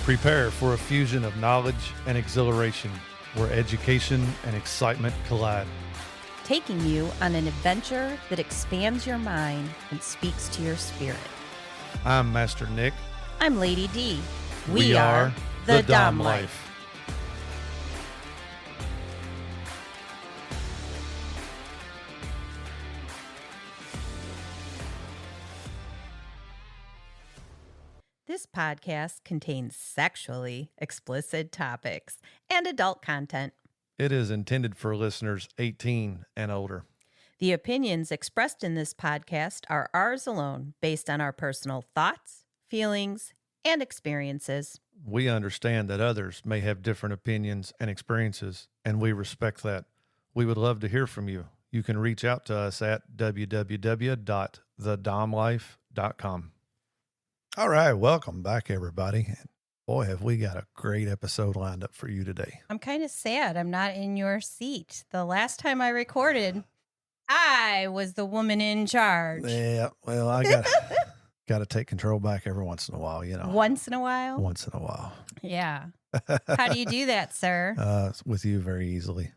Prepare for a fusion of knowledge and exhilaration where education and excitement collide. Taking you on an adventure that expands your mind and speaks to your spirit. I'm Master Nick. I'm Lady D. We are the Dom Life. This podcast contains sexually explicit topics and adult content. It is intended for listeners 18 and older. The opinions expressed in this podcast are ours alone, based on our personal thoughts, feelings, and experiences. We understand that others may have different opinions and experiences, and we respect that. We would love to hear from you. You can reach out to us at www.thedomlife.com. All right, welcome back, everybody. Boy, have we got a great episode lined up for you today. I'm kind of sad I'm not in your seat. The last time I recorded, I was the woman in charge. Yeah, well, I got to take control back every once in a while, you know. Once in a while? Once in a while. Yeah. How do you do that, sir? With you very easily.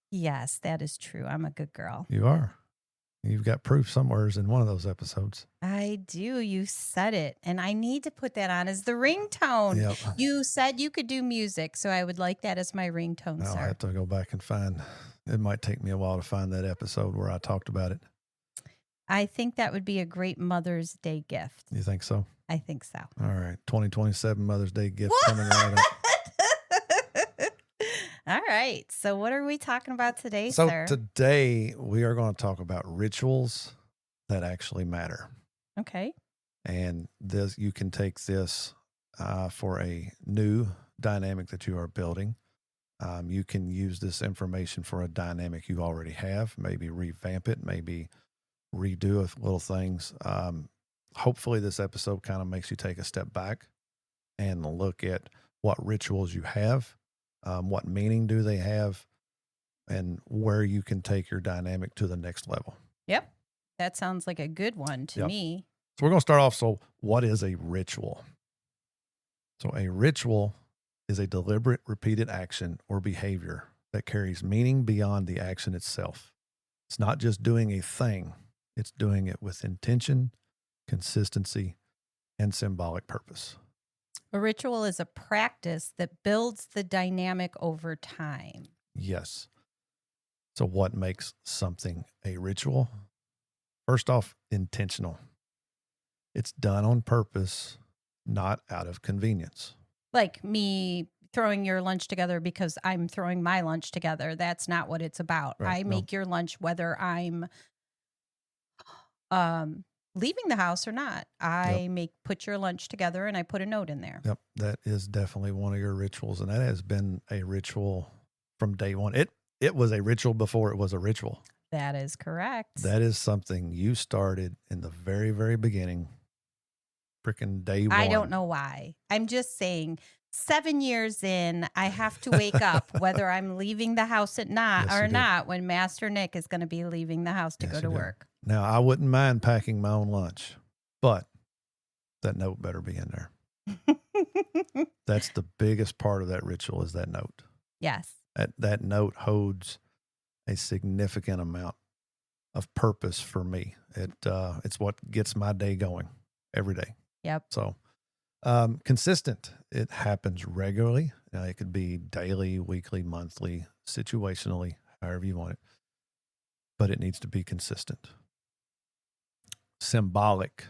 Yes, that is true. I'm a good girl. You are. You've got proof somewhere in one of those episodes. I do. You said it. And I need to put that on as the ringtone. Yep. You said you could do music, so I would like that as my ringtone, I'll sir. have to go back and find. It might take me a while to find that episode where I talked about it. I think that would be a great Mother's Day gift. You think so? I think so. All right. 2027 Mother's Day gift coming right up. All right. So what are we talking about today, So sir? today we are going to talk about rituals that actually matter. Okay. And this, you can take this for a new dynamic that you are building. You can use this information for a dynamic you already have, maybe revamp it, maybe redo little things. Hopefully this episode kind of makes you take a step back and look at what rituals you have, what meaning do they have, and where you can take your dynamic to the next level. Yep. That sounds like a good one to Yep. me. So we're going to start off. So what is a ritual? So a ritual is a deliberate, repeated action or behavior that carries meaning beyond the action itself. It's not just doing a thing. It's doing it with intention, consistency, and symbolic purpose. A ritual is a practice that builds the dynamic over time. Yes. So what makes something a ritual? First off, intentional. It's done on purpose, not out of convenience. Like me throwing your lunch together because I'm throwing my lunch together. That's not what it's about. Right. I make your lunch whether I'm leaving the house or not. I put your lunch together and I put a note in there. Yep, that is definitely one of your rituals, and that has been a ritual from day one. It was a ritual before it was a ritual. That is correct. That is something you started in the very, very beginning, freaking day one. I don't know why. I'm just saying 7 years in, I have to wake up whether I'm leaving the house at not Yes, or you do. not when Master Nick is going to be leaving the house to Yes, go you to do. work. Now, I wouldn't mind packing my own lunch, but that note better be in there. That's the biggest part of that ritual is that note. Yes. That note holds a significant amount of purpose for me. It's what gets my day going every day. Yep. So consistent. It happens regularly. It could be daily, weekly, monthly, situationally, however you want it. But it needs to be consistent. Symbolic.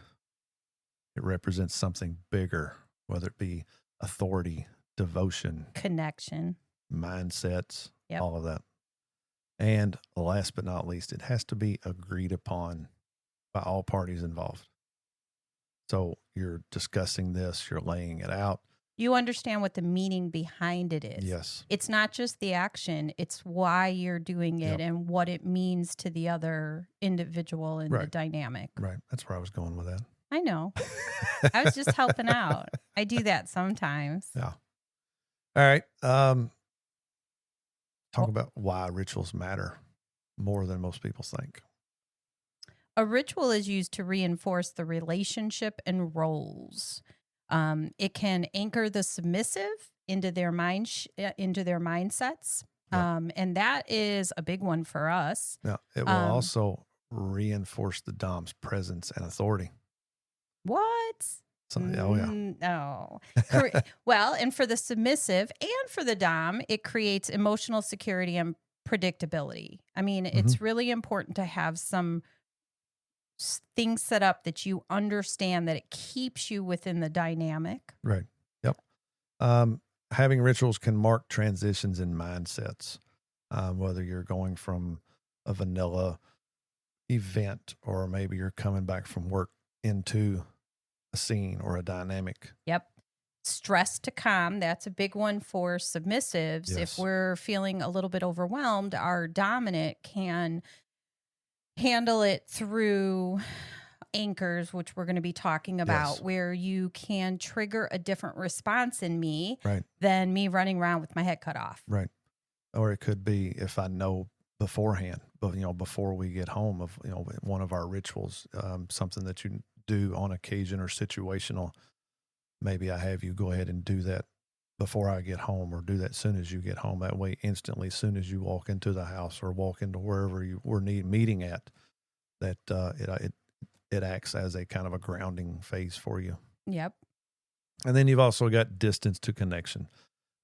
It represents something bigger, whether it be authority, devotion, Connection. mindsets, Yep. all of that. And last but not least, it has to be agreed upon by all parties involved. So you're discussing this, you're laying it out. You understand what the meaning behind it is. Yes. It's not just the action, it's why you're doing it Yep. and what it means to the other individual in the Right. dynamic. Right. That's where I was going with that. I know. I was just helping out. I do that sometimes. Yeah. All right. Talk about why rituals matter more than most people think. A ritual is used to reinforce the relationship and roles. It can anchor the submissive into their into their mindsets. Yep. And that is a big one for us. Now, it will also reinforce the dom's presence and authority. What? So, oh, yeah. No. Well, and for the submissive and for the dom, it creates emotional security and predictability. I mean, it's really important to have some things set up that you understand that it keeps you within the dynamic. Right. Yep. Having rituals can mark transitions in mindsets, whether you're going from a vanilla event or maybe you're coming back from work into a scene or a dynamic. Yep. Stress to calm. That's a big one for submissives. Yes. If we're feeling a little bit overwhelmed, our dominant can handle it through anchors, which we're going to be talking about, Yes. where you can trigger a different response in me Right. than me running around with my head cut off. Right. Or it could be if I know beforehand, but before we get home, of one of our rituals, something that you do on occasion or situational. Maybe I have you go ahead and do that before I get home, or do that soon as you get home. That way, instantly, soon as you walk into the house or walk into wherever you were meeting at, that it acts as a kind of a grounding phase for you. Yep. And then you've also got distance to connection.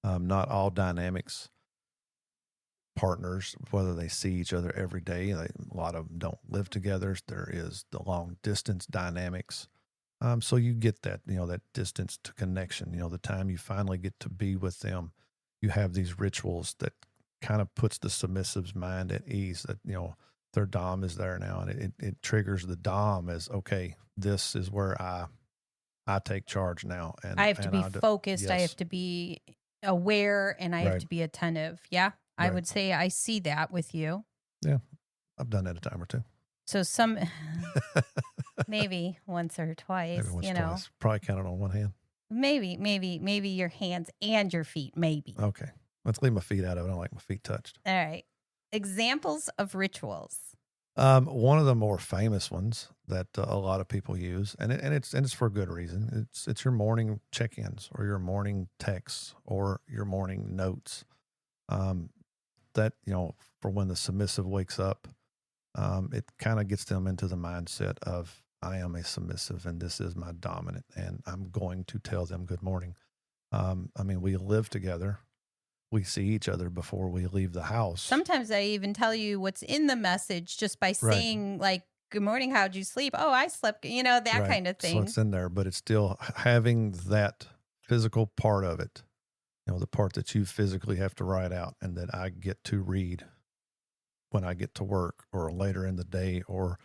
Not all dynamics partners, whether they see each other every day, a lot of them don't live together. There is the long distance dynamics. So you get that, that distance to connection, the time you finally get to be with them, you have these rituals that kind of puts the submissive's mind at ease that, their dom is there now. And it triggers the dom as, okay, this is where I take charge now. And I have to be focused. Yes. I have to be aware, and I have to be attentive. Yeah. I would say I see that with you. Yeah. I've done that a time or two. So maybe once or twice, Maybe once, twice. Probably counted on one hand. Maybe your hands and your feet, maybe. Okay. Let's leave my feet out of it. I don't like my feet touched. All right. Examples of rituals. One of the more famous ones that a lot of people use, and it's for good reason. It's your morning check-ins or your morning texts or your morning notes. That, for when the submissive wakes up, it kind of gets them into the mindset of, I am a submissive and this is my dominant, and I'm going to tell them good morning. We live together. We see each other before we leave the house. Sometimes I even tell you what's in the message just by saying, like, good morning, how'd you sleep? Oh, I slept, that kind of thing. So it's in there, but it's still having that physical part of it, the part that you physically have to write out and that I get to read when I get to work or later in the day, or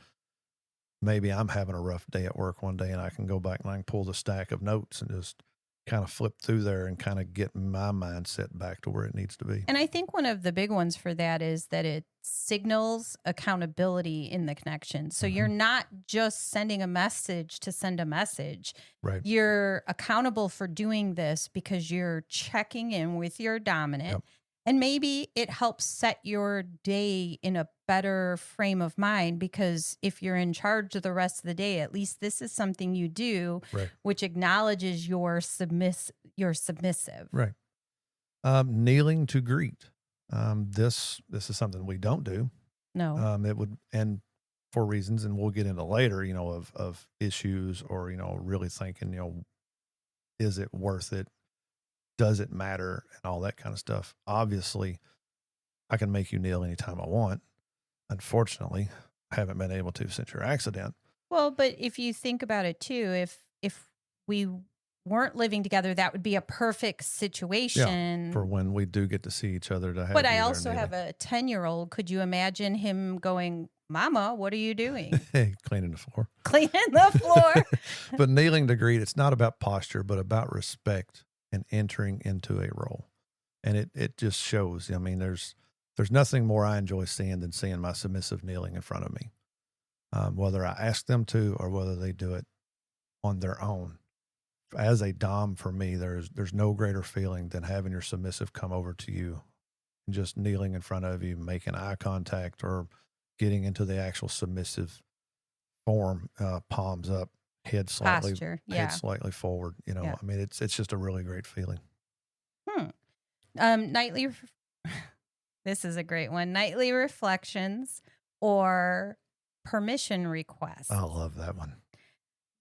maybe I'm having a rough day at work one day and I can go back and I can pull the stack of notes and just kind of flip through there and kind of get my mindset back to where it needs to be. And I think one of the big ones for that is that it signals accountability in the connection. So you're not just sending a message to send a message. Right. You're accountable for doing this because you're checking in with your dominant. Yep. And maybe it helps set your day in a better frame of mind, because if you're in charge of the rest of the day, at least this is something you do, which acknowledges your submissive. Right. Kneeling to greet. This is something we don't do. No. It would, and for reasons, and we'll get into later, of issues or, really thinking, is it worth it? Does it matter? And all that kind of stuff. Obviously, I can make you kneel anytime I want. Unfortunately, I haven't been able to since your accident. Well, but if you think about it too, if we weren't living together, that would be a perfect situation. Yeah, for when we do get to see each other. But I also have a 10-year-old. Could you imagine him going, Mama, what are you doing? Cleaning the floor. Cleaning the floor. But kneeling to greet, it's not about posture, but about respect and entering into a role. And it just shows. There's nothing more I enjoy seeing than seeing my submissive kneeling in front of me. Whether I ask them to or whether they do it on their own. As a dom, for me, there's no greater feeling than having your submissive come over to you and just kneeling in front of you, making eye contact or getting into the actual submissive form, palms up, head slightly posture. head Yeah. slightly forward. Yeah. I mean, it's just a really great feeling. Nightly. This is a great one. Nightly reflections or permission requests. I love that one.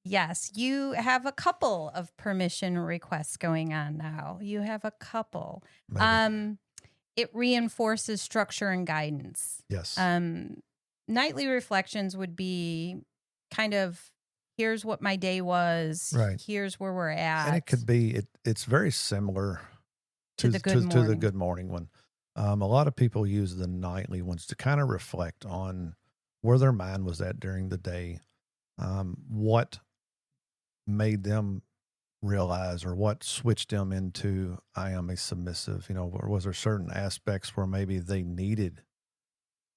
Yes, you have a couple of permission requests going on now. You have a couple. Maybe. It reinforces structure and guidance. Yes. Nightly reflections would be kind of, here's what my day was. Right. Here's where we're at. And it could be, it's very similar to the good morning. To the good morning one. A lot of people use the nightly ones to kind of reflect on where their mind was at during the day, what made them realize or what switched them into, I am a submissive, or was there certain aspects where maybe they needed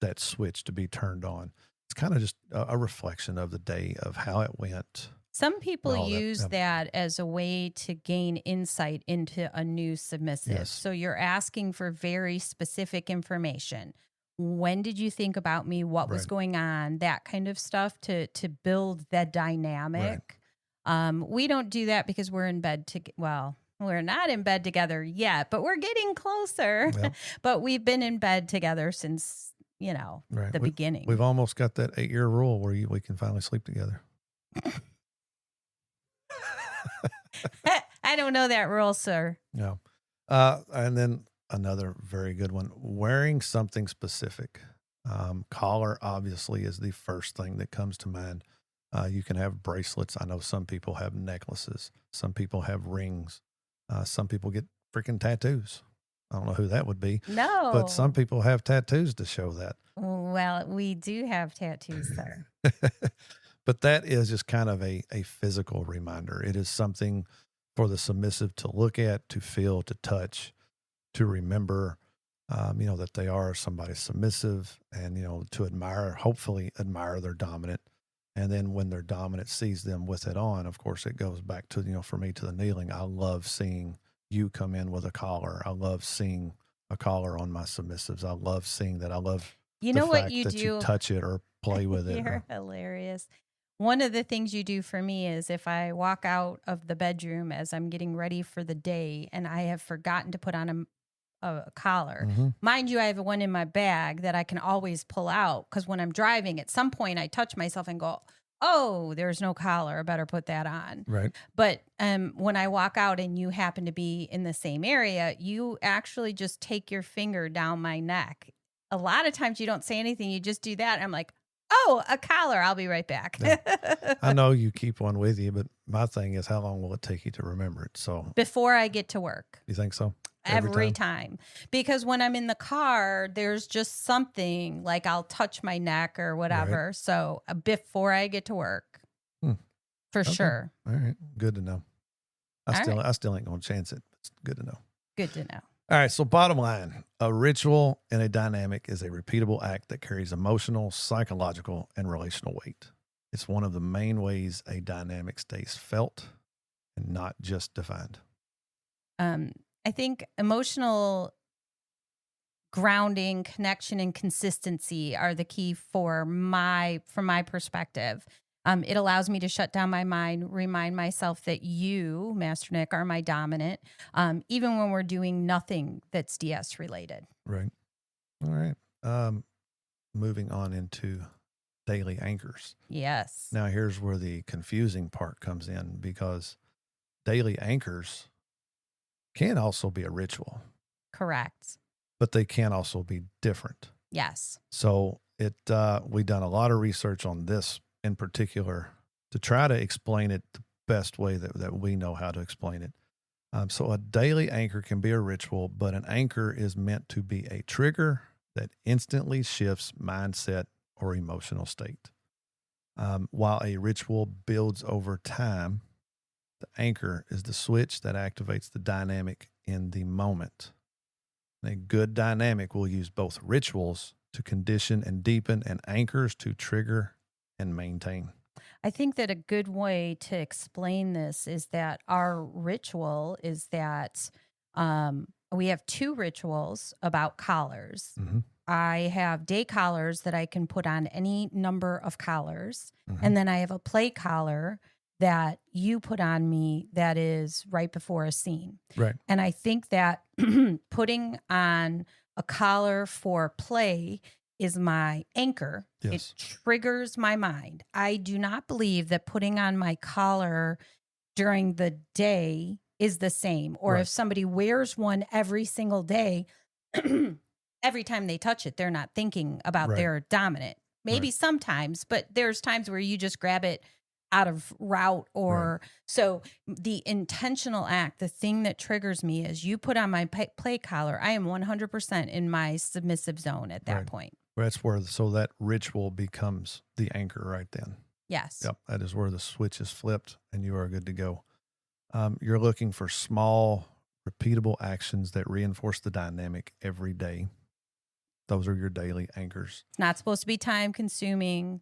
that switch to be turned on? It's kind of just a reflection of the day, of how it went. Some people use that as a way to gain insight into a new submissive. Yes. So you're asking for very specific information. When did you think about me? What was going on? That kind of stuff to build that dynamic. Right. We don't do that because we're in bed we're not in bed together yet, but we're getting closer. Yep. But we've been in bed together since, the beginning. We've almost got that 8-year rule where we can finally sleep together. I don't know that rule, sir. No. And then another very good one, wearing something specific. Collar obviously is the first thing that comes to mind. You can have bracelets. I know some people have necklaces. Some people have rings. Some people get freaking tattoos. I don't know who that would be. No. But some people have tattoos to show that. Well, we do have tattoos, sir. But that is just kind of a physical reminder. It is something for the submissive to look at, to feel, to touch, to remember, that they are somebody submissive, and, to hopefully admire their dominant. And then when their dominant sees them with it on, of course, it goes back to, for me, to the kneeling. I love seeing you come in with a collar. I love seeing a collar on my submissives. I love seeing that. I love what you do. You touch it or play with it. You're hilarious. One of the things you do for me is if I walk out of the bedroom as I'm getting ready for the day and I have forgotten to put on a collar. Mm-hmm. Mind you, I have one in my bag that I can always pull out, because when I'm driving, at some point I touch myself and go, oh, there's no collar. I better put that on. Right. But when I walk out and you happen to be in the same area, you actually just take your finger down my neck. A lot of times you don't say anything. You just do that. I'm like, oh, a collar. I'll be right back. Yeah. I know you keep one with you, but my thing is, how long will it take you to remember it? So before I get to work. You think so? Every time. Because when I'm in the car, there's just something like I'll touch my neck or whatever. Right. So before I get to work, for sure. All right. Good to know. I still ain't going to chance it. It's good to know. Good to know. All right. So bottom line, a ritual and a dynamic is a repeatable act that carries emotional, psychological, and relational weight. It's one of the main ways a dynamic stays felt and not just defined. I think emotional grounding, connection, and consistency are the key from my perspective. It allows me to shut down my mind, remind myself that you, Master Nick, are my dominant, even when we're doing nothing that's DS related. Right. All right. Moving on into daily anchors. Yes. Now here's where the confusing part comes in, because daily anchors can also be a ritual. Correct. But they can also be different. Yes. So we've done a lot of research on this in particular to try to explain it the best way that we know how to explain it. So a daily anchor can be a ritual, but an anchor is meant to be a trigger that instantly shifts mindset or emotional state. While a ritual builds over time, the anchor is the switch that activates the dynamic in the moment. A good dynamic will use both rituals to condition and deepen, and anchors to trigger and maintain. I think that a good way to explain this is that our ritual is that we have 2 rituals about collars. Mm-hmm. I have day collars that I can put on any number of collars. Mm-hmm. And then I have a play collar that you put on me that is right before a scene. Right. And I think that putting on a collar for play is my anchor. Yes. It triggers my mind. I do not believe that putting on my collar during the day is the same. Or Right. if somebody wears one every single day, every time they touch it, they're not thinking about Right. their dominant. Maybe Right. sometimes, but there's times where you just grab it out of route or so the intentional act, the thing that triggers me is you put on my play collar. I am 100% in my submissive zone at that point. That's where, so that ritual becomes the anchor right then. Yes. Yep. That is where the switch is flipped and you are good to go. You're looking for small, repeatable actions that reinforce the dynamic every day. Those are your daily anchors. It's not supposed to be time consuming,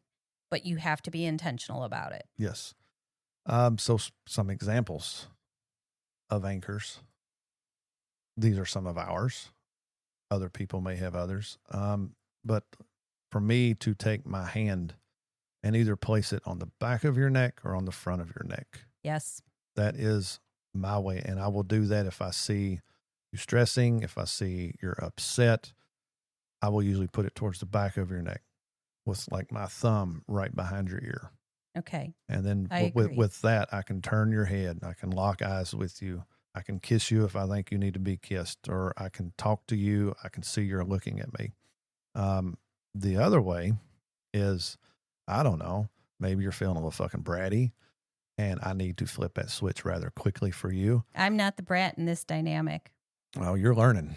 but you have to be intentional about it. Yes. So some examples of anchors. These are some of ours. Other people may have others. But for me to take my hand and either place it on the back of your neck or on the front of your neck. Yes. That is my way. And I will do that if I see you stressing, if I see you're upset. I will usually put it towards the back of your neck with like my thumb right behind your ear. Okay. And then agree. with that, I can turn your head. I can lock eyes with you. I can kiss you if I think you need to be kissed, or I can talk to you. I can see you're looking at me. The other way is, I don't know, maybe you're feeling a little fucking bratty and I need to flip that switch rather quickly for you. I'm not the brat in this dynamic. Well, you're learning.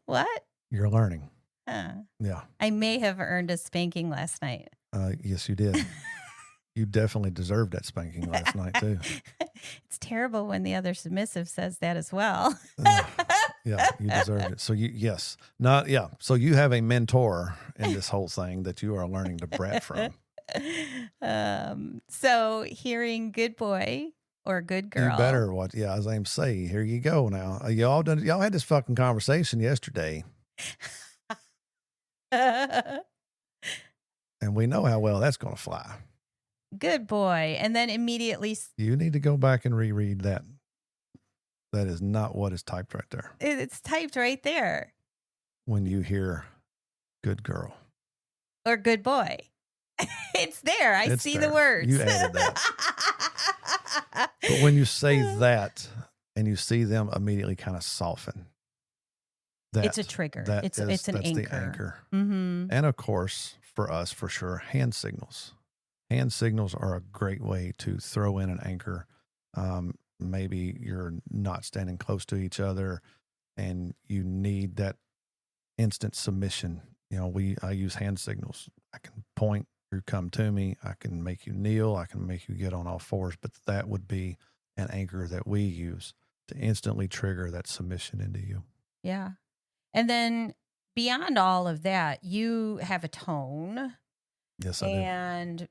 What? You're learning. Huh. Yeah. I may have earned a spanking last night. Yes, you did. You definitely deserved that spanking last night too. It's terrible when the other submissive says that as well. Yeah, you deserved it. So So you have a mentor in this whole thing that you are learning to brat from. So hearing good boy or good girl. You better watch. Yeah, as I'm saying, here you go now. Y'all had this fucking conversation yesterday. And we know how well that's going to fly. Good boy. And then immediately. You need to go back and reread that. That is not what is typed right there. It's typed right there. When you hear good girl. Or good boy. It's there. I see the words. You added that. But when you say that and you see them immediately kind of soften. It's a trigger. It's an anchor. That's the anchor. Mm-hmm. And of course, for us, for sure, hand signals. Hand signals are a great way to throw in an anchor. Maybe you're not standing close to each other and you need that instant submission. You know, I use hand signals. I can point, you come to me. I can make you kneel. I can make you get on all fours. But that would be an anchor that we use to instantly trigger that submission into you. Yeah. And then beyond all of that, you have a tone. Yes, I do. And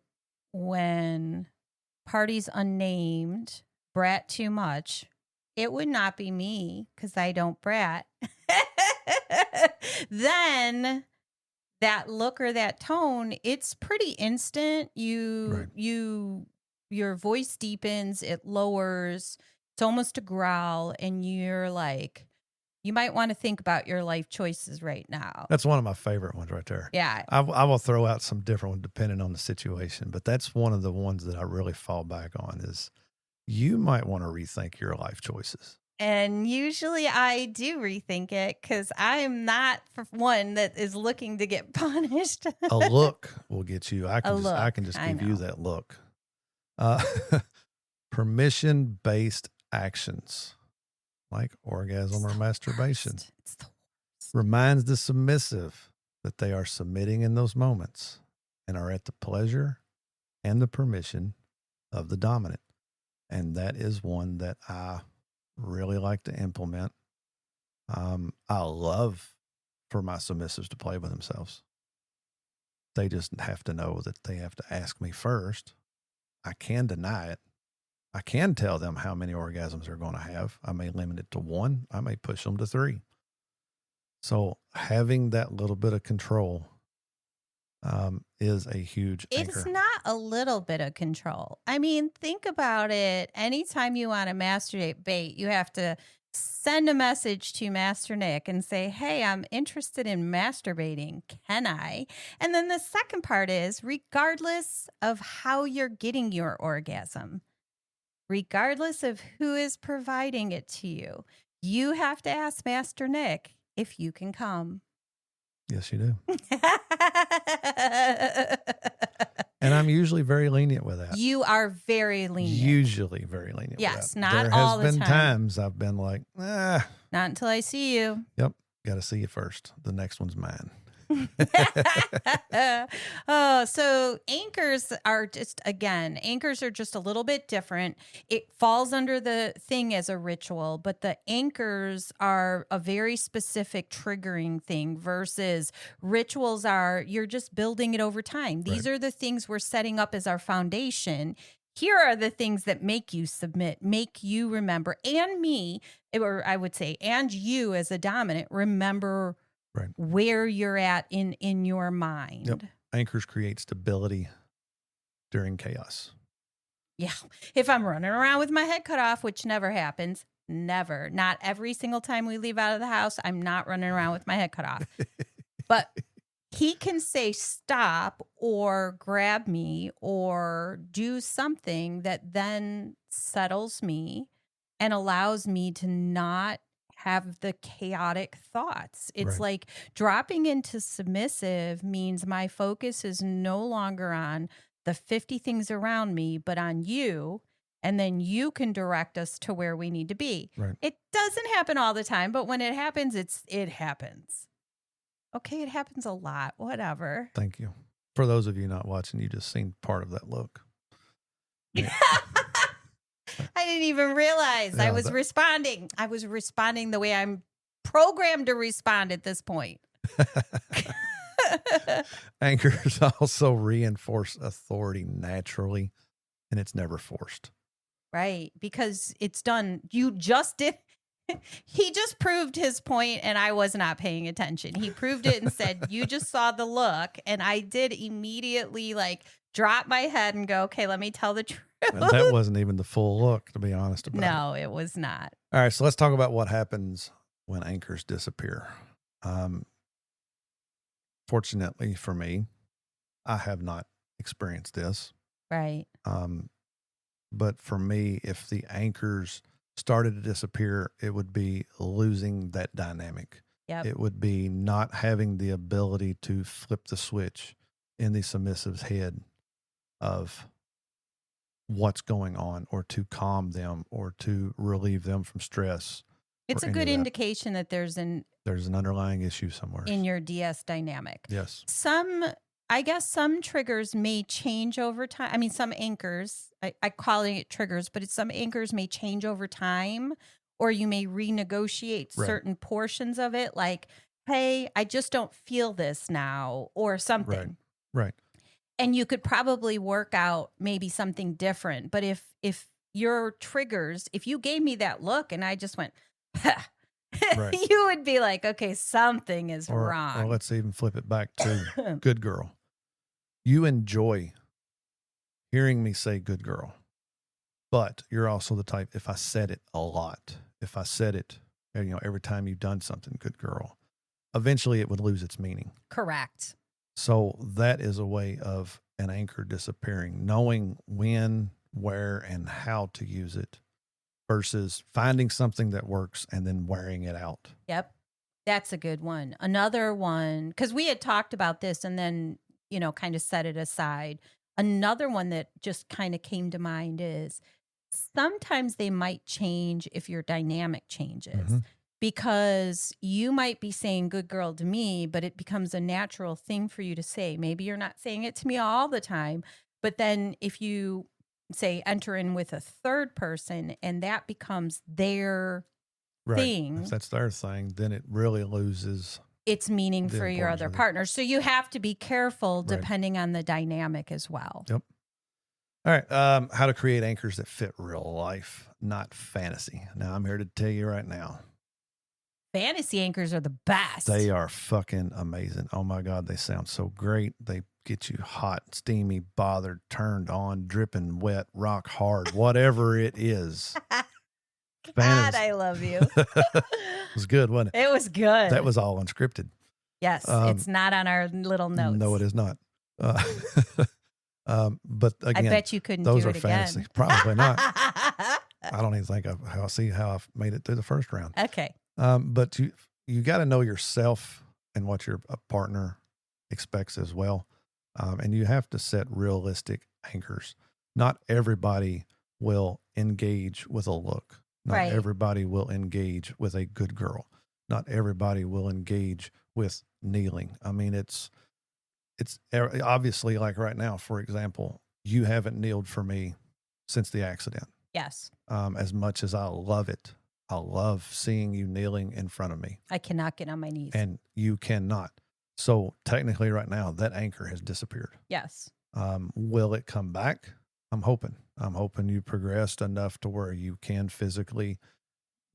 when parties unnamed brat too much, it would not be me because I don't brat. Then that look or that tone, it's pretty instant. Your voice deepens, it lowers, it's almost a growl, and you're like, you might want to think about your life choices right now. That's one of my favorite ones right there. Yeah. I will throw out some different ones depending on the situation, but that's one of the ones that I really fall back on is you might want to rethink your life choices. And usually I do rethink it because I'm not one that is looking to get punished. A look will get you. I can just give you that look. Permission-based actions like orgasm or masturbation reminds the submissive that they are submitting in those moments and are at the pleasure and the permission of the dominant. And that is one that I really like to implement. I love for my submissives to play with themselves. They just have to know that they have to ask me first. I can deny it. I can tell them how many orgasms they're going to have. I may limit it to 1. I may push them to 3. So having that little bit of control is a huge It's anchor. not a little bit of control. I mean, think about it. Anytime you want to masturbate, you have to send a message to Master Nick and say, hey, I'm interested in masturbating. Can I? And then the second part is, regardless of how you're getting your orgasm, regardless of who is providing it to you, you have to ask Master Nick if you can come. Yes, you do. And I'm usually very lenient with that. You are very lenient. Usually very lenient Yes, with that. not all the There has been time. times I've been like, Not until I see you. Yep, got to see you first. The next one's mine. So anchors are just a little bit different. It falls under the thing as a ritual, but the anchors are a very specific triggering thing versus rituals are you're just building it over time. These are the things we're setting up as our foundation. Here are the things that make you submit, make you remember, and me, or I would say, and you as a dominant, remember where you're at in your mind. Yep. Anchors create stability during chaos. Yeah. If I'm running around with my head cut off, which never happens, never, not every single time we leave out of the house, I'm not running around with my head cut off. But he can say stop or grab me or do something that then settles me and allows me to not have the chaotic thoughts. It's like dropping into submissive means my focus is no longer on the 50 things around me, but on you. And then you can direct us to where we need to be. Right. It doesn't happen all the time, but when it happens, it happens. Okay, it happens a lot. Whatever. Thank you. For those of you not watching, you just seen part of that look. Yeah. I didn't even realize I was responding. I was responding the way I'm programmed to respond at this point. Anchors also reinforce authority naturally, and it's never forced. Right, because it's done. You just did. He just proved his point, and I was not paying attention. He proved it and said, you just saw the look, and I did immediately drop my head and go, okay, let me tell the truth. And that wasn't even the full look, to be honest about it. No, it was not. All right, so let's talk about what happens when anchors disappear. Fortunately for me, I have not experienced this. Right. But for me, if the anchors started to disappear, it would be losing that dynamic. Yep. It would be not having the ability to flip the switch in the submissive's head of what's going on, or to calm them, or to relieve them from stress. It's a good indication that there's an underlying issue somewhere in your DS dynamic. Yes. I guess some triggers may change over time. I mean, some anchors, I call it triggers, but some anchors may change over time, or you may renegotiate certain portions of it. Like, hey, I just don't feel this now, or something. Right. And you could probably work out maybe something different. But if your triggers, if you gave me that look and I just went, you would be like, okay, something is wrong. Or let's even flip it back to good girl. You enjoy hearing me say good girl, but you're also the type, if I said it a lot, if I said it, every time you've done something, good girl, eventually it would lose its meaning. Correct. So that is a way of an anchor disappearing, knowing when, where, and how to use it versus finding something that works and then wearing it out. Yep. That's a good one. Another one, because we had talked about this and then, kind of set it aside. Another one that just kind of came to mind is sometimes they might change if your dynamic changes. Because you might be saying good girl to me, but it becomes a natural thing for you to say. Maybe you're not saying it to me all the time, but then if you say enter in with a third person and that becomes their thing. If that's their thing, then it really loses its meaning for your other partner. So you have to be careful depending on the dynamic as well. Yep. All right. How to create anchors that fit real life, not fantasy. Now I'm here to tell you right now, Fantasy anchors are the best. They are fucking amazing. Oh my God, they sound so great. They get you hot, steamy, bothered, turned on, dripping wet, rock hard, whatever it is. God, I love you. It was good, wasn't it? It was good. That was all unscripted. Yes, it's not on our little notes. No, it is not. But again, I bet you couldn't those do are it fantasy. again. Probably not. I don't even think I'll see how I've made it through the first round. Okay. But you got to know yourself and what your partner expects as well. And you have to set realistic anchors. Not everybody will engage with a look. Not Right. everybody will engage with a good girl. Not everybody will engage with kneeling. I mean, it's obviously, like right now, for example, you haven't kneeled for me since the accident. Yes. As much as I love it, I love seeing you kneeling in front of me. I cannot get on my knees. And you cannot. So technically right now, that anchor has disappeared. Yes. Will it come back? I'm hoping you progressed enough to where you can physically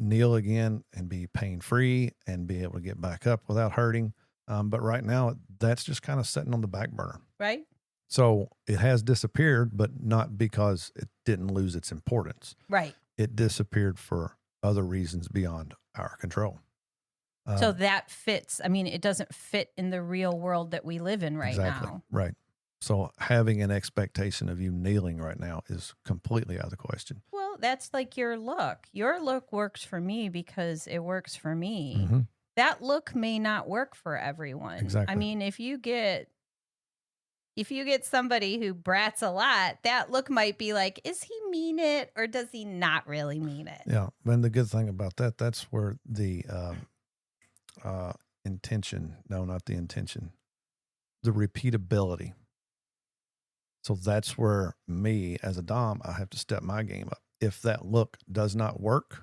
kneel again and be pain-free and be able to get back up without hurting. But right now, that's just kind of sitting on the back burner. Right. So it has disappeared, but not because it didn't lose its importance. Right. It disappeared for other reasons beyond our control. So that fits. I mean, it doesn't fit in the real world that we live in right now. Right. So having an expectation of you kneeling right now is completely out of the question. Well, that's like your look. Your look works for me because it works for me. Mm-hmm. That look may not work for everyone. Exactly. I mean, if you get somebody who brats a lot, that look might be like, is he mean it or does he not really mean it? Yeah. And the good thing about that, that's where the intention, no, not the intention, the repeatability. So that's where me as a Dom, I have to step my game up. If that look does not work,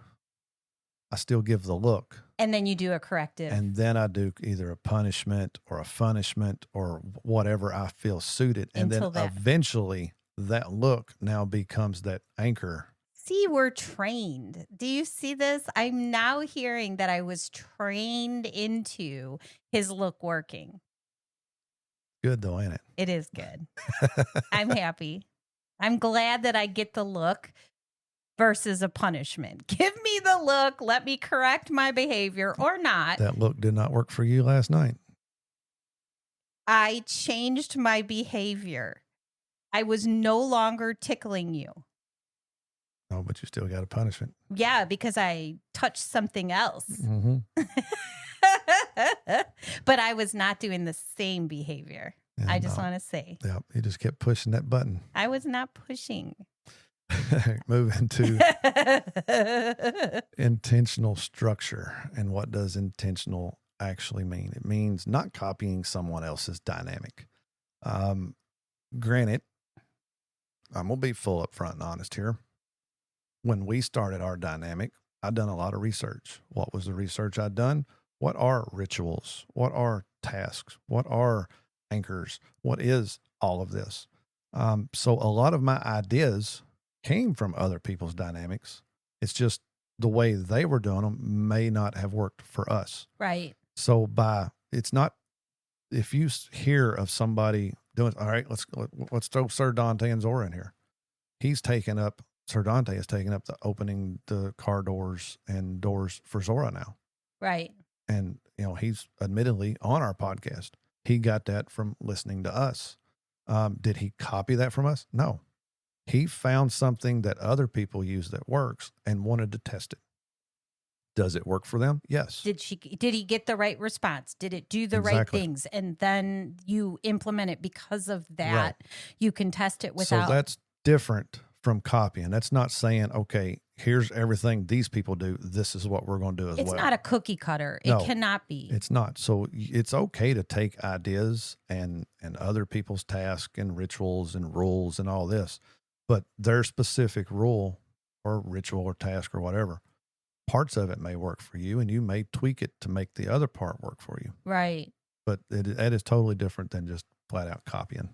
I still give the look. And then you do a corrective. And then I do either a punishment or a punishment or whatever I feel suited. And then eventually that look now becomes that anchor. See, we're trained. Do you see this? I'm now hearing that I was trained into his look working. Good though, ain't it? It is good. I'm happy. I'm glad that I get the look versus a punishment. Give me the look. Let me correct my behavior or not. That look did not work for you last night. I changed my behavior. I was no longer tickling you. Oh, but you still got a punishment. Yeah, because I touched something else. Mm-hmm. But I was not doing the same behavior. Yeah, I just want to say. Yeah, you just kept pushing that button. I was not pushing. Moving to intentional structure. And what does intentional actually mean? It means not copying someone else's dynamic. Granted, I'm going to be full up front and honest here. When we started our dynamic, I'd done a lot of research. What was the research I'd done? What are rituals? What are tasks? What are anchors? What is all of this? So a lot of my ideas came from other people's dynamics. It's just the way they were doing them may not have worked for us. Right. So it's not, if you hear of somebody doing, all right, let's throw Sir Dante and Zora in here. Sir Dante is taking up the opening the car doors and doors for Zora now. Right. And, he's admittedly on our podcast. He got that from listening to us. Did he copy that from us? No. He found something that other people use that works and wanted to test it. Does it work for them? Yes. Did he get the right response? Did it do the right things? And then you implement it because of that. Right. You can test it without. So that's different from copying. That's not saying, okay, here's everything these people do. This is what we're going to do as well. It's not a cookie cutter. No, it cannot be. It's not. So it's okay to take ideas and other people's tasks and rituals and rules and all this, but their specific rule or ritual or task or whatever, parts of it may work for you and you may tweak it to make the other part work for you. Right. But that is totally different than just flat out copying.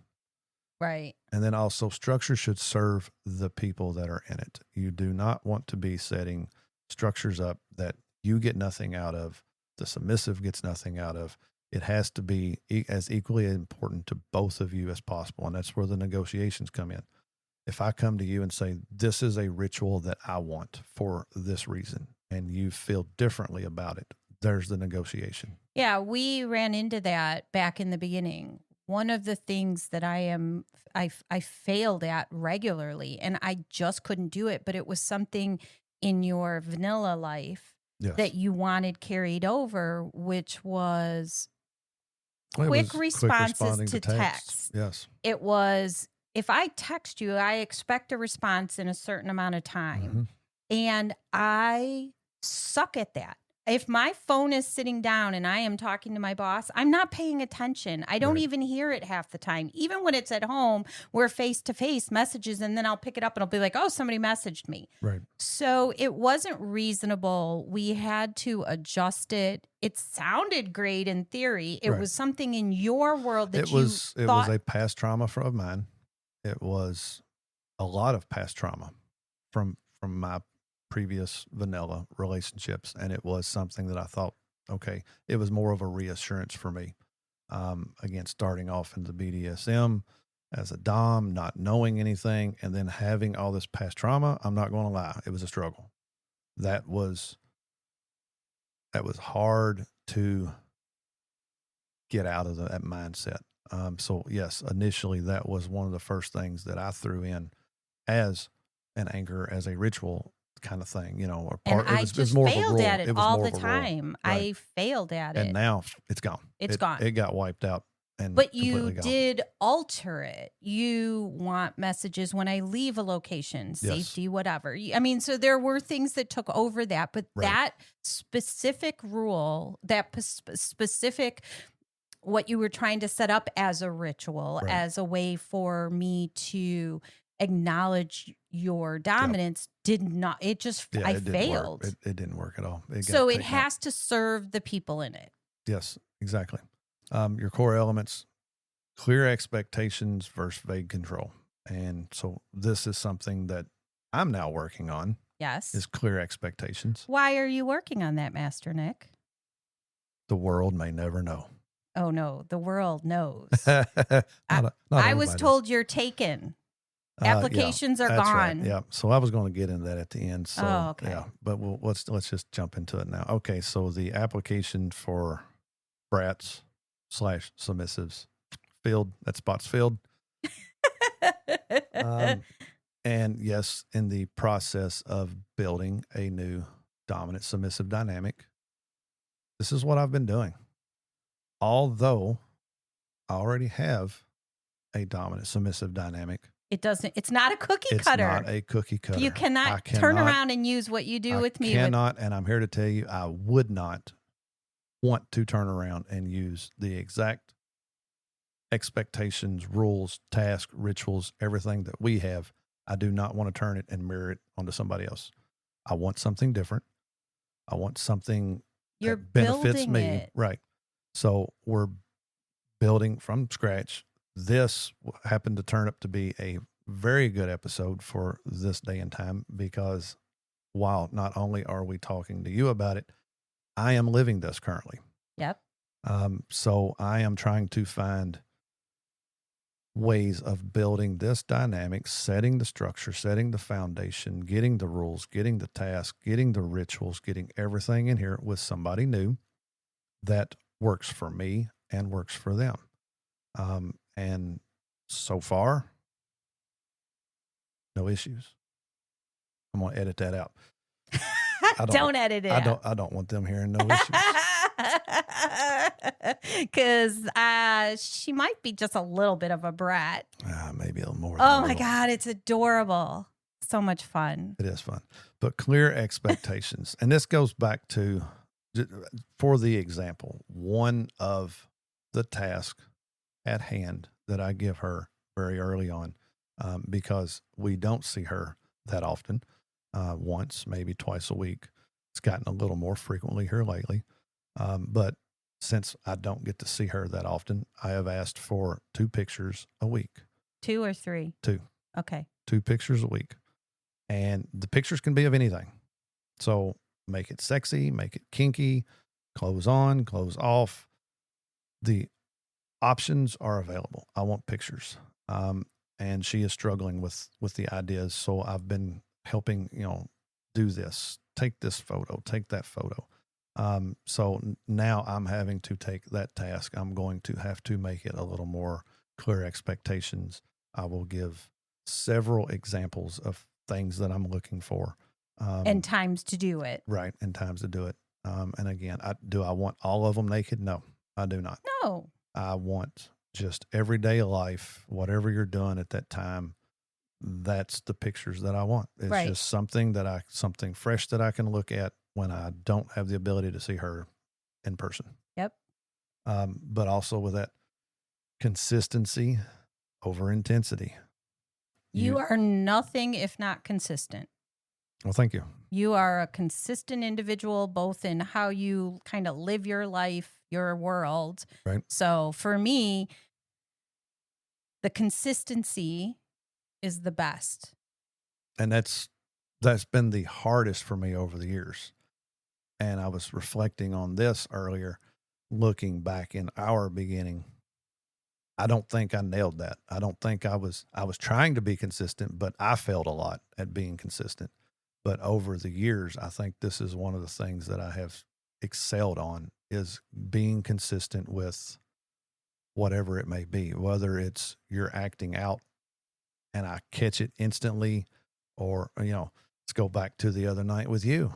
Right. And then also structure should serve the people that are in it. You do not want to be setting structures up that you get nothing out of the submissive gets nothing out of. It has to be as equally important to both of you as possible. And that's where the negotiations come in. If I come to you and say, this is a ritual that I want for this reason, and you feel differently about it, there's the negotiation. Yeah, we ran into that back in the beginning. One of the things that I failed at regularly, and I just couldn't do it, but it was something in your vanilla life that you wanted carried over, which was quick responses to text. Yes. It was, if I text you, I expect a response in a certain amount of time. Mm-hmm. And I suck at that. If my phone is sitting down and I am talking to my boss, I'm not paying attention. I don't even hear it half the time. Even when it's at home, we're face-to-face messages, and then I'll pick it up and I'll be like, oh, somebody messaged me. Right. So it wasn't reasonable. We had to adjust it. It sounded great in theory. It was something in your world that it was a past trauma of mine. It was a lot of past trauma from my previous vanilla relationships, and it was something that I thought, okay, it was more of a reassurance for me. Again, starting off in the BDSM as a dom, not knowing anything, and then having all this past trauma. I'm not going to lie, it was a struggle. That was hard to get out of that mindset. So yes, initially that was one of the first things that I threw in as an anchor, as a ritual kind of thing, or part. And I just failed at it all the time. I failed at it. And now it's gone. It's gone. It got wiped out. But you did alter it. You want messages when I leave a location, safety, whatever. I mean, so there were things that took over that, but that specific rule, that specific, what you were trying to set up as a ritual, as a way for me to acknowledge your dominance, did not, it just, I failed. It didn't work at all. So it has to serve the people in it. Yes, exactly. Your core elements, clear expectations versus vague control. And so this is something that I'm now working on. Yes. Is clear expectations. Why are you working on that, Master Nick? The world may never know. Oh, no. The world knows. not I was told you're taken. Applications are gone. Right. Yeah. So I was going to get into that at the end. So, okay. Yeah. But let's just jump into it now. Okay. So the application for brats / submissives filled. That spot's filled. And yes, in the process of building a new dominant submissive dynamic, this is what I've been doing. Although I already have a dominant submissive dynamic, it's not a cookie cutter. It's not a cookie cutter. You cannot turn around and use what you do with me. I cannot, and I'm here to tell you, I would not want to turn around and use the exact expectations, rules, tasks, rituals, everything that we have. I do not want to turn it and mirror it onto somebody else. I want something different. I want something that benefits me. It. Right. So we're building from scratch. This happened to turn up to be a very good episode for this day and time, because while not only are we talking to you about it, I am living this currently. Yep. So I am trying to find ways of building this dynamic, setting the structure, setting the foundation, getting the rules, getting the tasks, getting the rituals, getting everything in here with somebody new that works for me and works for them. And so far, no issues. I'm going to edit that out. Don't edit it. I don't want them hearing no issues. Because she might be just a little bit of a brat. Maybe a little more. Oh my God, it's adorable. So much fun. It is fun. But clear expectations. And this goes back to, for the example, one of the tasks at hand that I give her very early on, because we don't see her that often, once, maybe twice a week. It's gotten a little more frequently here lately. But since I don't get to see her that often, I have asked for 2 pictures a week. 2 or 3? 2. Okay. 2 pictures a week. And the pictures can be of anything. So make it sexy, make it kinky, clothes on, clothes off. The options are available. I want pictures. And she is struggling with the ideas. So I've been helping, do this, take this photo, take that photo. So now I'm having to take that task. I'm going to have to make it a little more clear expectations. I will give several examples of things that I'm looking for. And times to do it. Right. And times to do it. And again, do I want all of them naked? No, I do not. No. I want just everyday life, whatever you're doing at that time. That's the pictures that I want. It's Right. just something fresh that I can look at when I don't have the ability to see her in person. Yep. But also with that consistency over intensity. You are nothing if not consistent. Well, thank you. You are a consistent individual, both in how you kind of live your life, your world. Right. So for me, the consistency is the best. And that's been the hardest for me over the years. And I was reflecting on this earlier, looking back in our beginning. I don't think I nailed that. I don't think I was trying to be consistent, but I failed a lot at being consistent. But over the years, I think this is one of the things that I have excelled on, is being consistent with whatever it may be, whether it's you're acting out and I catch it instantly, or, let's go back to the other night with you.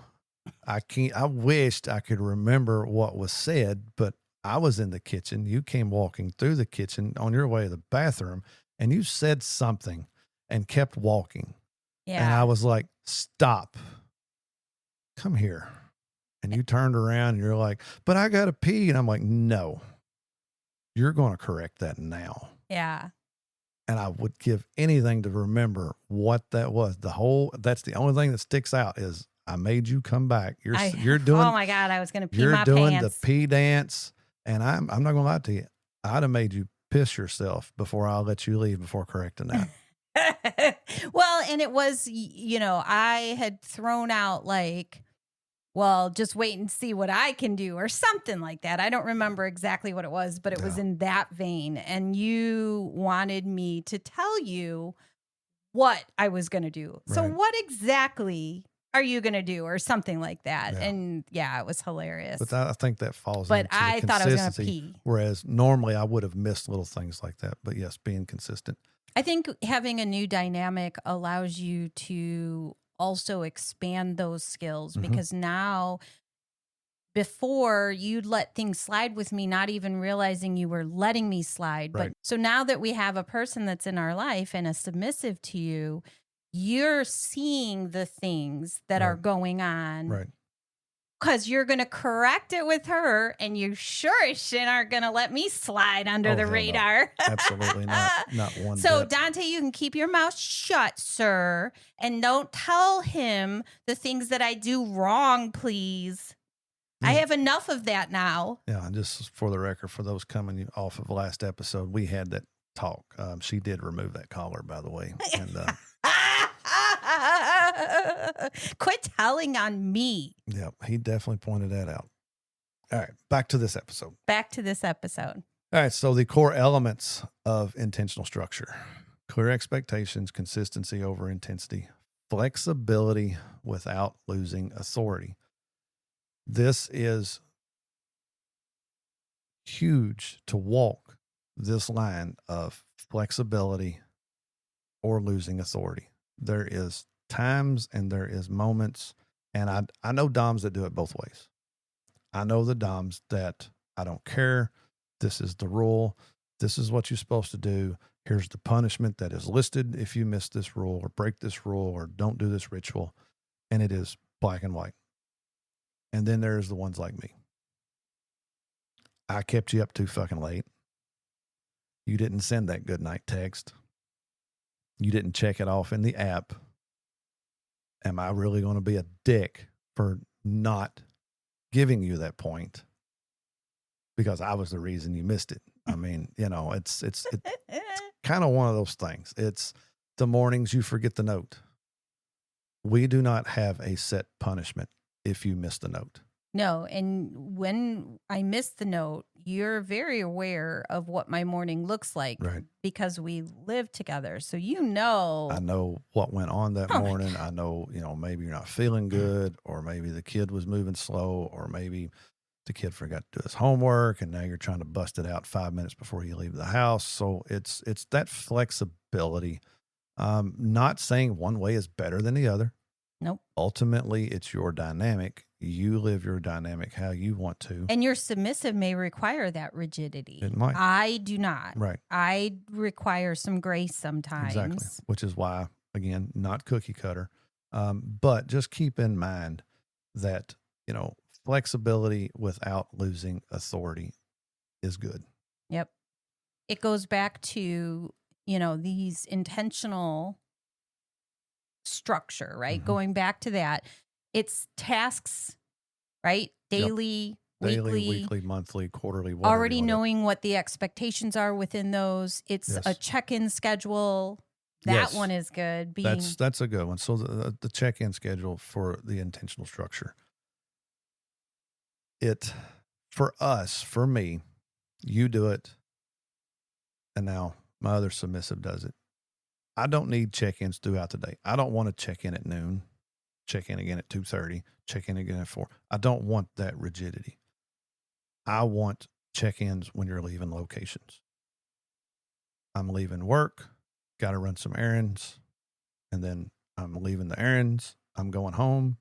I wished I could remember what was said, but I was in the kitchen. You came walking through the kitchen on your way to the bathroom, and you said something and kept walking. Yeah. And I was like, stop, come here. And you turned around and you're like, but I got to pee. And I'm like, no, you're going to correct that now. Yeah. And I would give anything to remember what that was. That's the only thing that sticks out is I made you come back. You're doing. Oh my God, I was going to pee my pants. You're doing the pee dance, and I'm not going to lie to you. I'd have made you piss yourself before I'll let you leave before correcting that. Well, and it was, I had thrown out like, well, just wait and see what I can do or something like that. I don't remember exactly what it was, but it was in that vein. And you wanted me to tell you what I was going to do. Right. So what exactly are you going to do or something like that? Yeah. And it was hilarious. But I think that falls into the consistency. Thought I was going to pee. Whereas normally I would have missed little things like that. But yes, being consistent. I think having a new dynamic allows you to also expand those skills, because now, before, you'd let things slide with me, not even realizing you were letting me slide. Right. But so now that we have a person that's in our life and a submissive to you, you're seeing the things that are going on. Right. Because you're going to correct it with her, and you sure as shit aren't going to let me slide under the radar. No. Absolutely not. Not one So, bit. Dante, you can keep your mouth shut, sir, and don't tell him the things that I do wrong, please. I have enough of that now. Yeah, and just for the record, for those coming off of the last episode, we had that talk. She did remove that collar, by the way. And quit telling on me. Yeah, he definitely pointed that out. All right, back to this episode. All right, so the core elements of intentional structure: clear expectations, consistency over intensity, flexibility without losing authority. This is huge, to walk this line of flexibility or losing authority. There is times and there is moments, and I know DOMs that do it both ways. I know the DOMs that I don't care. This is the rule. This is what you're supposed to do. Here's the punishment that is listed if you miss this rule or break this rule or don't do this ritual. And it is black and white. And then there's the ones like me. I kept you up too fucking late. You didn't send that good night text. You didn't check it off in the app. Am I really going to be a dick for not giving you that point? Because I was the reason you missed it. I mean, it's kind of one of those things. It's the mornings you forget the note. We do not have a set punishment if you miss the note. No, and when I miss the note, you're very aware of what my morning looks like Right. because we live together. So I know what went on that Oh my morning. I know, maybe you're not feeling good, or maybe the kid was moving slow, or maybe the kid forgot to do his homework and now you're trying to bust it out 5 minutes before you leave the house. So it's that flexibility. Not saying one way is better than the other. Nope. Ultimately, it's your dynamic. You live your dynamic how you want to. And your submissive may require that rigidity. It might. I do not. Right. I require some grace sometimes. Exactly. Which is why, again, not cookie cutter. But just keep in mind that, flexibility without losing authority is good. Yep. It goes back to, these intentional structure, right? Mm-hmm. Going back to that, it's tasks, right? Daily, weekly, monthly, quarterly, already knowing what the expectations are within those. It's Yes. a check-in schedule. That one is good. That's a good one. So the check-in schedule for the intentional structure. For me, you do it, and now my other submissive does it. I don't need check-ins throughout the day. I don't want to check in at noon, check in again at 2:30, check in again at 4. I don't want that rigidity. I want check-ins when you're leaving locations. I'm leaving work, got to run some errands, and then I'm leaving the errands. I'm going home.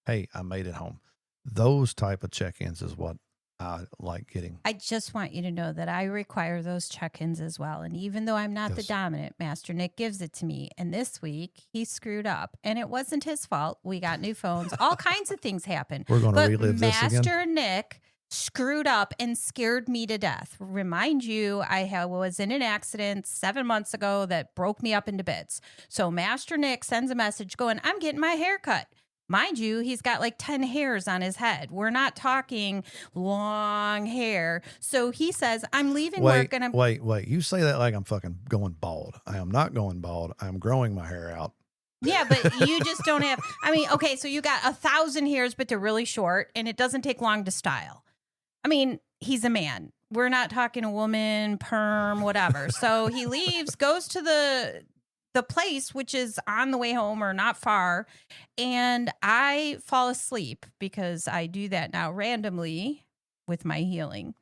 Hey, I made it home. Those type of check-ins is what I like getting. I just want you to know that I require those check-ins as well. And even though I'm not the dominant, Master Nick gives it to me. And this week he screwed up, and it wasn't his fault. We got new phones. All kinds of things happen. We're going to relive this again. Master Nick screwed up and scared me to death. Remind you, I was in an accident 7 months ago that broke me up into bits. So Master Nick sends a message going, I'm getting my hair cut. Mind you, he's got like 10 hairs on his head. We're not talking long hair. So he says, I'm leaving work and I'm... Wait. You say that like I'm fucking going bald. I am not going bald. I'm growing my hair out. Yeah, but you just don't have... I mean, okay, so you got 1,000 hairs, but they're really short and it doesn't take long to style. I mean, he's a man. We're not talking a woman, perm, whatever. So he leaves, goes to the place, which is on the way home or not far, and I fall asleep because I do that now randomly with my healing.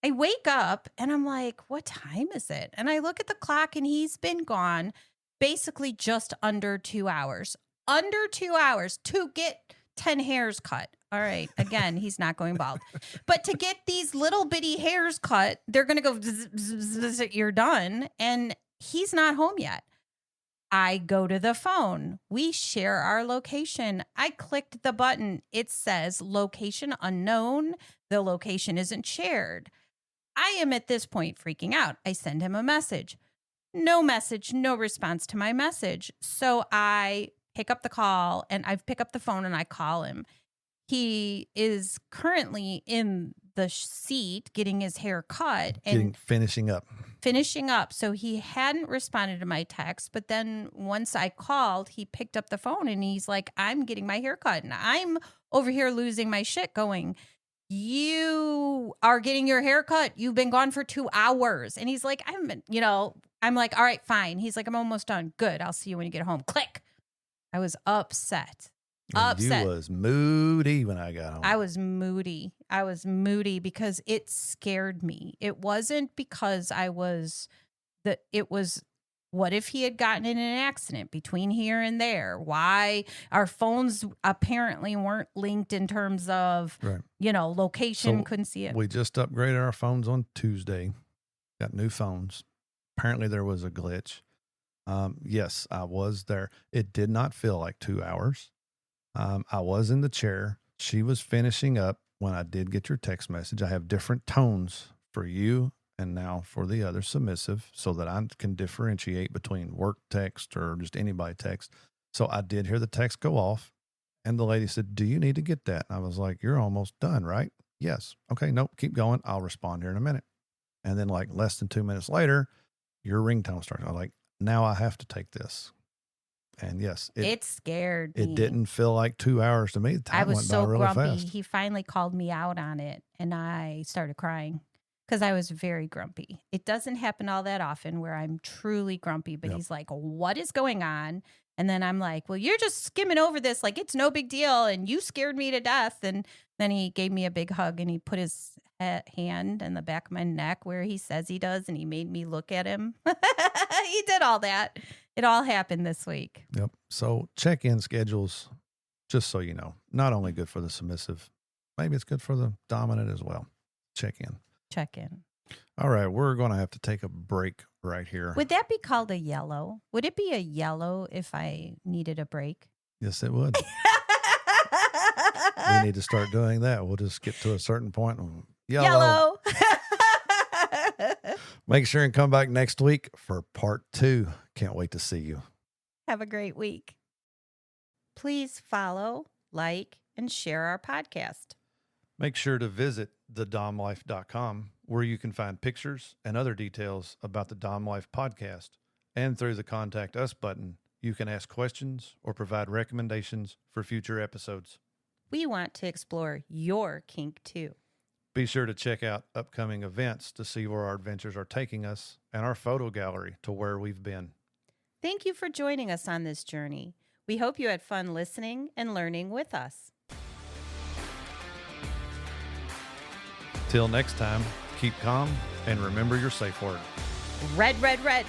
I wake up and I'm like, what time is it? And I look at the clock and he's been gone basically just under 2 hours. Under 2 hours to get 10 hairs cut. All right. Again, he's not going bald. But to get these little bitty hairs cut, they're going to go, zzz, zzz, zzz, you're done. And he's not home yet. I go to the phone. We share our location. I clicked the button. It says location unknown. The location isn't shared. I am at this point freaking out. I send him a message. No message, no response to my message. So I pick up the call and I pick up the phone and I call him. He is currently in the seat getting his hair cut and finishing up. So he hadn't responded to my text, but then once I called, he picked up the phone and he's like, I'm getting my hair cut. And I'm over here losing my shit going, you are getting your hair cut. You've been gone for 2 hours. And he's like, I'm like, all right, fine. He's like, I'm almost done. Good. I'll see you when you get home. Click. I was upset. You was moody when I got home. I was moody because it scared me. It wasn't because it was, what if he had gotten in an accident between here and there? Why our phones apparently weren't linked in terms of, location, couldn't see it. We just upgraded our phones on Tuesday, got new phones. Apparently there was a glitch. Yes, I was there. It did not feel like 2 hours. I was in the chair. She was finishing up when I did get your text message. I have different tones for you and now for the other submissive so that I can differentiate between work text or just anybody text. So I did hear the text go off and the lady said, do you need to get that? And I was like, you're almost done, right? Yes. Okay. Nope. Keep going. I'll respond here in a minute. And then like less than 2 minutes later, your ringtone starts. I'm like, now I have to take this. And yes, it scared me. It didn't feel like 2 hours to me. The time I was went so by really grumpy. fast. He finally called me out on it, and I started crying because I was very grumpy. It doesn't happen all that often where I'm truly grumpy, but he's like, what is going on? And then I'm like, well, you're just skimming over this like it's no big deal, and you scared me to death. And then he gave me a big hug, and he put his hand in the back of my neck where he says he does, and he made me look at him. He did all that. It all happened this week. Yep. So check-in schedules, just so you know, not only good for the submissive, maybe it's good for the dominant as well. Check in. Check in. All right. We're going to have to take a break right here. Would that be called a yellow? Would it be a yellow if I needed a break? Yes, it would. We need to start doing that. We'll just get to a certain point. And yellow. Make sure and come back next week for part 2. Can't wait to see you. Have a great week. Please follow, like, and share our podcast. Make sure to visit thedomlife.com, where you can find pictures and other details about the Dom Life podcast. And through the Contact Us button, you can ask questions or provide recommendations for future episodes. We want to explore your kink too. Be sure to check out upcoming events to see where our adventures are taking us and our photo gallery to where we've been. Thank you for joining us on this journey. We hope you had fun listening and learning with us. Till next time, keep calm and remember your safe word. Red, red, red.